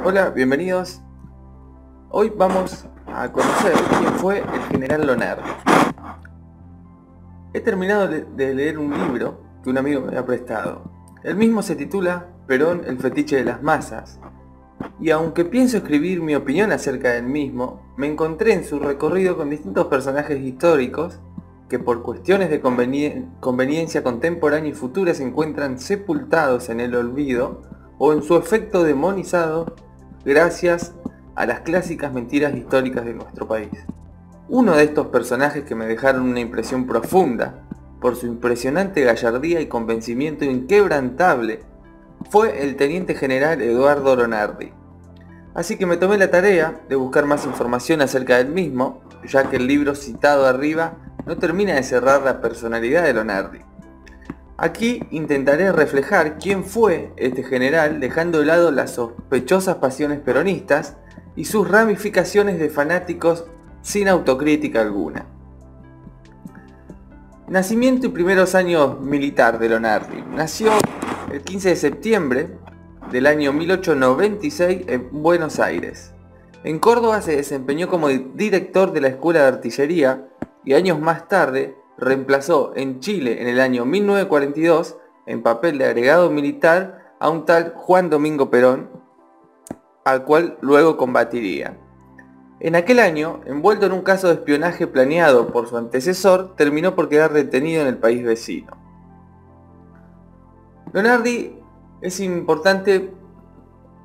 Hola, bienvenidos. Hoy vamos a conocer quién fue el general Lonardi. He terminado de leer un libro que un amigo me había prestado. El mismo se titula Perón, el fetiche de las masas. Y aunque pienso escribir mi opinión acerca del mismo, me encontré en su recorrido con distintos personajes históricos que por cuestiones de conveniencia contemporánea y futura se encuentran sepultados en el olvido o en su efecto demonizado gracias a las clásicas mentiras históricas de nuestro país. Uno de estos personajes que me dejaron una impresión profunda por su impresionante gallardía y convencimiento inquebrantable fue el teniente general Eduardo Lonardi. Así que me tomé la tarea de buscar más información acerca del mismo, ya que el libro citado arriba no termina de cerrar la personalidad de Lonardi. Aquí intentaré reflejar quién fue este general, dejando de lado las sospechosas pasiones peronistas y sus ramificaciones de fanáticos sin autocrítica alguna. Nacimiento y primeros años militar de Lonardi. Nació el 15 de septiembre del año 1896 en Buenos Aires. En Córdoba se desempeñó como director de la Escuela de Artillería y años más tarde reemplazó en Chile en el año 1942 en papel de agregado militar a un tal Juan Domingo Perón, al cual luego combatiría. En aquel año, envuelto en un caso de espionaje planeado por su antecesor, terminó por quedar detenido en el país vecino. Lonardi es importante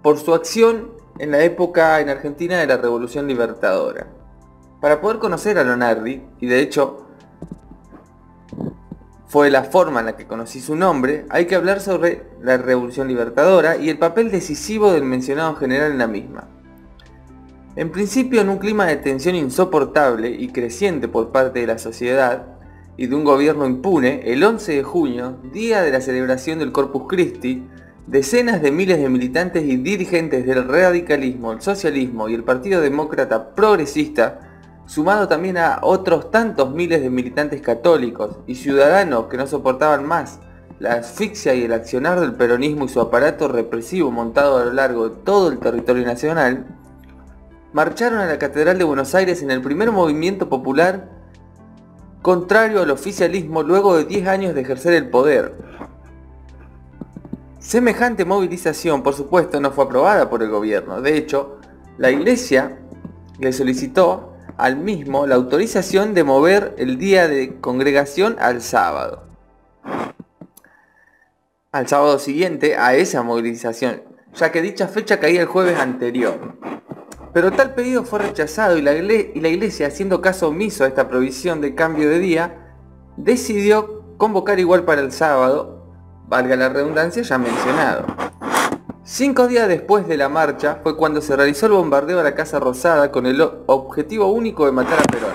por su acción en la época en Argentina de la Revolución Libertadora. Para poder conocer a Lonardi, y de hecho fue la forma en la que conocí su nombre, hay que hablar sobre la Revolución Libertadora y el papel decisivo del mencionado general en la misma. En principio, en un clima de tensión insoportable y creciente por parte de la sociedad y de un gobierno impune, el 11 de junio, día de la celebración del Corpus Christi, decenas de miles de militantes y dirigentes del radicalismo, el socialismo y el Partido Demócrata Progresista, sumado también a otros tantos miles de militantes católicos y ciudadanos que no soportaban más la asfixia y el accionar del peronismo y su aparato represivo montado a lo largo de todo el territorio nacional, marcharon a la Catedral de Buenos Aires en el primer movimiento popular contrario al oficialismo luego de 10 años de ejercer el poder. Semejante movilización, por supuesto, no fue aprobada por el gobierno. De hecho, la Iglesia le solicitó al mismo la autorización de mover el día de congregación al sábado siguiente a esa movilización, ya que dicha fecha caía el jueves anterior. Pero tal pedido fue rechazado y la Iglesia, haciendo caso omiso a esta provisión de cambio de día, decidió convocar igual para el sábado, valga la redundancia ya mencionado. 5 días después de la marcha fue cuando se realizó el bombardeo a la Casa Rosada con el objetivo único de matar a Perón.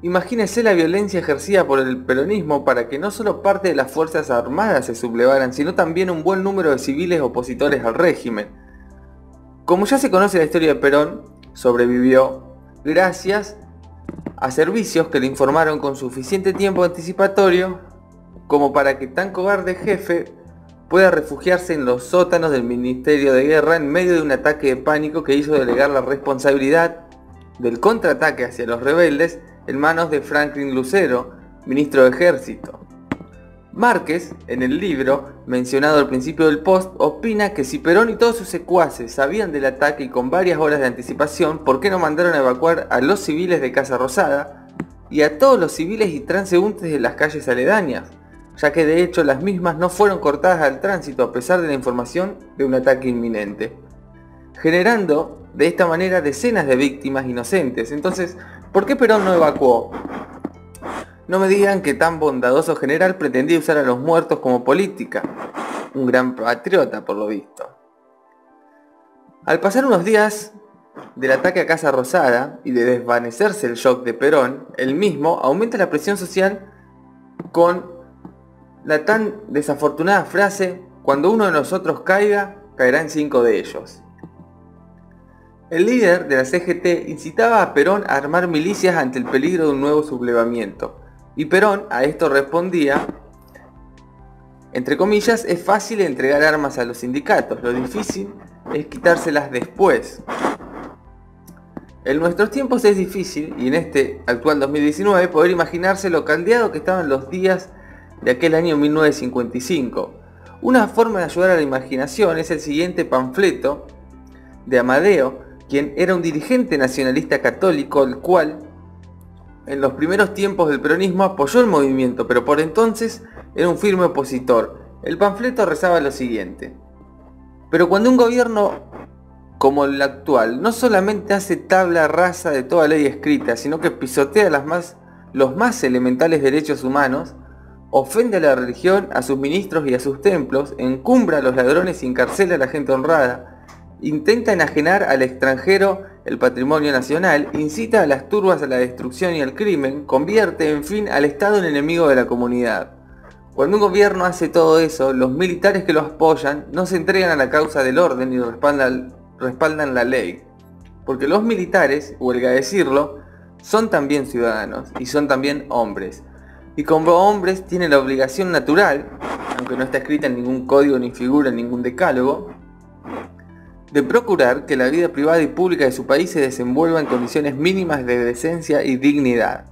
Imagínese la violencia ejercida por el peronismo para que no solo parte de las fuerzas armadas se sublevaran, sino también un buen número de civiles opositores al régimen. Como ya se conoce la historia de Perón, sobrevivió gracias a servicios que le informaron con suficiente tiempo anticipatorio como para que tan cobarde jefe pueda refugiarse en los sótanos del Ministerio de Guerra en medio de un ataque de pánico que hizo delegar la responsabilidad del contraataque hacia los rebeldes en manos de Franklin Lucero, ministro de Ejército. Márquez, en el libro mencionado al principio del post, opina que si Perón y todos sus secuaces sabían del ataque y con varias horas de anticipación, ¿por qué no mandaron a evacuar a los civiles de Casa Rosada y a todos los civiles y transeúntes de las calles aledañas? Ya que de hecho las mismas no fueron cortadas al tránsito a pesar de la información de un ataque inminente, generando de esta manera decenas de víctimas inocentes. Entonces, ¿por qué Perón no evacuó? No me digan que tan bondadoso general pretendía usar a los muertos como política, un gran patriota por lo visto. Al pasar unos días del ataque a Casa Rosada y de desvanecerse el shock de Perón, el mismo aumenta la presión social con la tan desafortunada frase: cuando uno de nosotros caiga, caerán 5 de ellos. El líder de la CGT incitaba a Perón a armar milicias ante el peligro de un nuevo sublevamiento, y Perón a esto respondía entre comillas, es fácil entregar armas a los sindicatos, lo difícil es quitárselas después. En nuestros tiempos es difícil, y en este actual 2019, poder imaginarse lo caldeado que estaban los días de aquel año 1955. Una forma de ayudar a la imaginación es el siguiente panfleto de Amadeo, quien era un dirigente nacionalista católico, el cual en los primeros tiempos del peronismo apoyó el movimiento, pero por entonces era un firme opositor. El panfleto rezaba lo siguiente: pero cuando un gobierno como el actual no solamente hace tabla rasa de toda ley escrita, sino que pisotea los más elementales derechos humanos, ofende a la religión, a sus ministros y a sus templos, encumbra a los ladrones y encarcela a la gente honrada, intenta enajenar al extranjero el patrimonio nacional, incita a las turbas a la destrucción y al crimen, convierte, en fin, al Estado en enemigo de la comunidad. Cuando un gobierno hace todo eso, los militares que lo apoyan no se entregan a la causa del orden y respaldan la ley. Porque los militares, huelga decirlo, son también ciudadanos y son también hombres. Y como hombres tienen la obligación natural, aunque no está escrita en ningún código ni figura en ningún decálogo, de procurar que la vida privada y pública de su país se desenvuelva en condiciones mínimas de decencia y dignidad.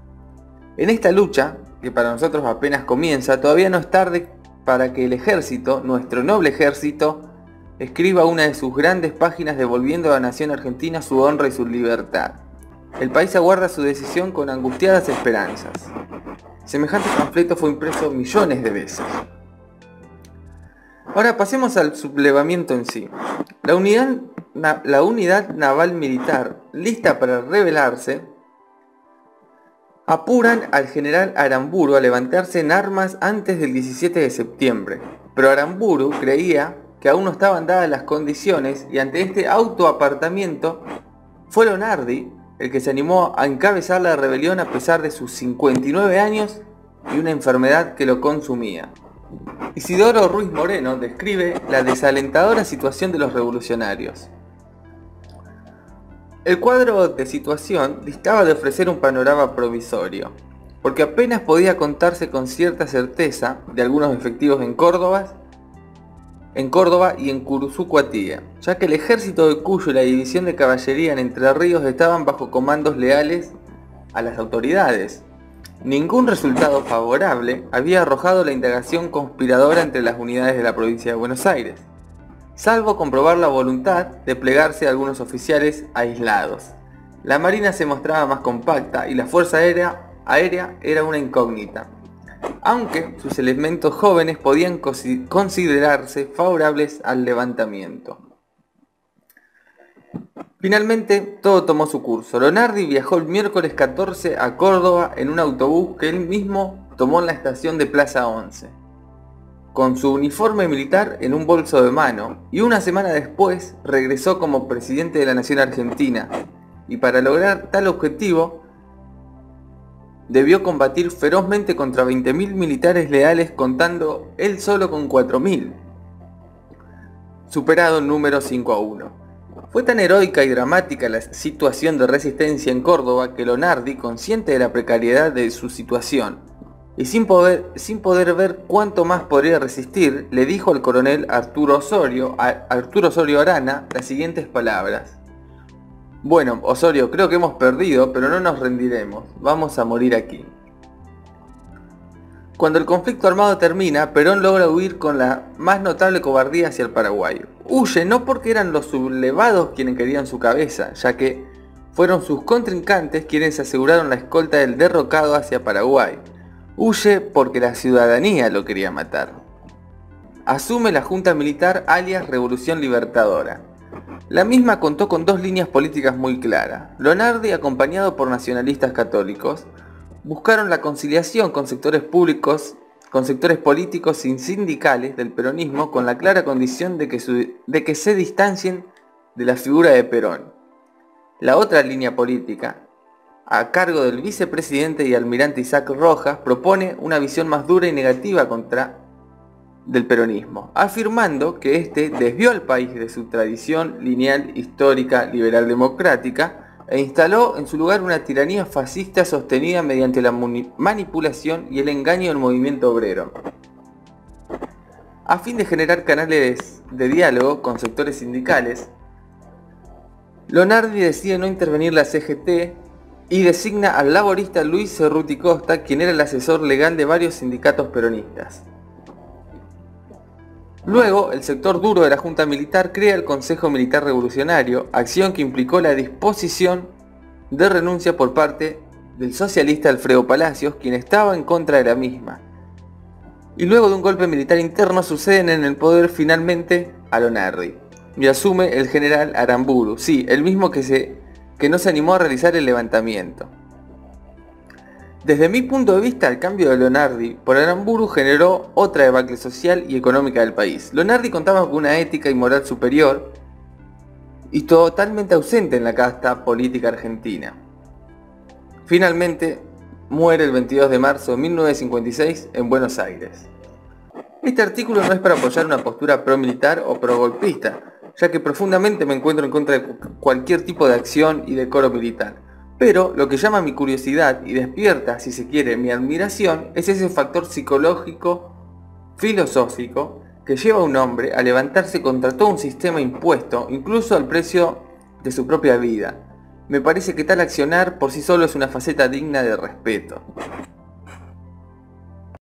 En esta lucha, que para nosotros apenas comienza, todavía no es tarde para que el ejército, nuestro noble ejército, escriba una de sus grandes páginas devolviendo a la nación argentina su honra y su libertad. El país aguarda su decisión con angustiadas esperanzas. Semejante panfleto fue impreso millones de veces. Ahora pasemos al sublevamiento en sí. La unidad naval militar, lista para rebelarse, apuran al general Aramburu a levantarse en armas antes del 17 de septiembre. Pero Aramburu creía que aún no estaban dadas las condiciones y ante este autoapartamiento fue Lonardi el que se animó a encabezar la rebelión a pesar de sus 59 años y una enfermedad que lo consumía. Isidoro Ruiz Moreno describe la desalentadora situación de los revolucionarios. El cuadro de situación distaba de ofrecer un panorama provisorio, porque apenas podía contarse con cierta certeza de algunos efectivos en Córdoba y en Curuzucuatía, ya que el ejército de Cuyo y la división de caballería en Entre Ríos estaban bajo comandos leales a las autoridades. Ningún resultado favorable había arrojado la indagación conspiradora entre las unidades de la provincia de Buenos Aires, salvo comprobar la voluntad de plegarse a algunos oficiales aislados. La marina se mostraba más compacta y la fuerza aérea era una incógnita, aunque sus elementos jóvenes podían considerarse favorables al levantamiento. Finalmente, todo tomó su curso. Lonardi viajó el miércoles 14 a Córdoba en un autobús que él mismo tomó en la estación de Plaza 11, con su uniforme militar en un bolso de mano, y una semana después regresó como presidente de la Nación Argentina, y para lograr tal objetivo debió combatir ferozmente contra 20.000 militares leales, contando él solo con 4.000, superado en número 5-1. Fue tan heroica y dramática la situación de resistencia en Córdoba que Lonardi, consciente de la precariedad de su situación y sin poder ver cuánto más podría resistir, le dijo al coronel Arturo Osorio Arana las siguientes palabras: bueno, Osorio, creo que hemos perdido, pero no nos rendiremos, vamos a morir aquí. Cuando el conflicto armado termina, Perón logra huir con la más notable cobardía hacia el Paraguay. Huye no porque eran los sublevados quienes querían su cabeza, ya que fueron sus contrincantes quienes aseguraron la escolta del derrocado hacia Paraguay. Huye porque la ciudadanía lo quería matar. Asume la Junta Militar alias Revolución Libertadora. La misma contó con dos líneas políticas muy claras. Lonardi, acompañado por nacionalistas católicos, buscaron la conciliación con sectores políticos y sindicales del peronismo, con la clara condición de que se distancien de la figura de Perón. La otra línea política, a cargo del vicepresidente y almirante Isaac Rojas, propone una visión más dura y negativa del peronismo, afirmando que este desvió al país de su tradición lineal, histórica, liberal democrática, e instaló en su lugar una tiranía fascista sostenida mediante la manipulación y el engaño del movimiento obrero. A fin de generar canales de diálogo con sectores sindicales, Lonardi decide no intervenir la CGT y designa al laborista Luis Cerruti Costa, quien era el asesor legal de varios sindicatos peronistas. Luego, el sector duro de la Junta Militar crea el Consejo Militar Revolucionario, acción que implicó la disposición de renuncia por parte del socialista Alfredo Palacios, quien estaba en contra de la misma. Y luego de un golpe militar interno suceden en el poder finalmente a Lonardi y asume el general Aramburu, sí, el mismo que no se animó a realizar el levantamiento. Desde mi punto de vista, el cambio de Lonardi por Aramburu generó otra debacle social y económica del país. Lonardi contaba con una ética y moral superior y totalmente ausente en la casta política argentina. Finalmente, muere el 22 de marzo de 1956 en Buenos Aires. Este artículo no es para apoyar una postura pro-militar o pro-golpista, ya que profundamente me encuentro en contra de cualquier tipo de acción y decoro militar. Pero lo que llama mi curiosidad y despierta, si se quiere, mi admiración, es ese factor psicológico, filosófico, que lleva a un hombre a levantarse contra todo un sistema impuesto, incluso al precio de su propia vida. Me parece que tal accionar por sí solo es una faceta digna de respeto.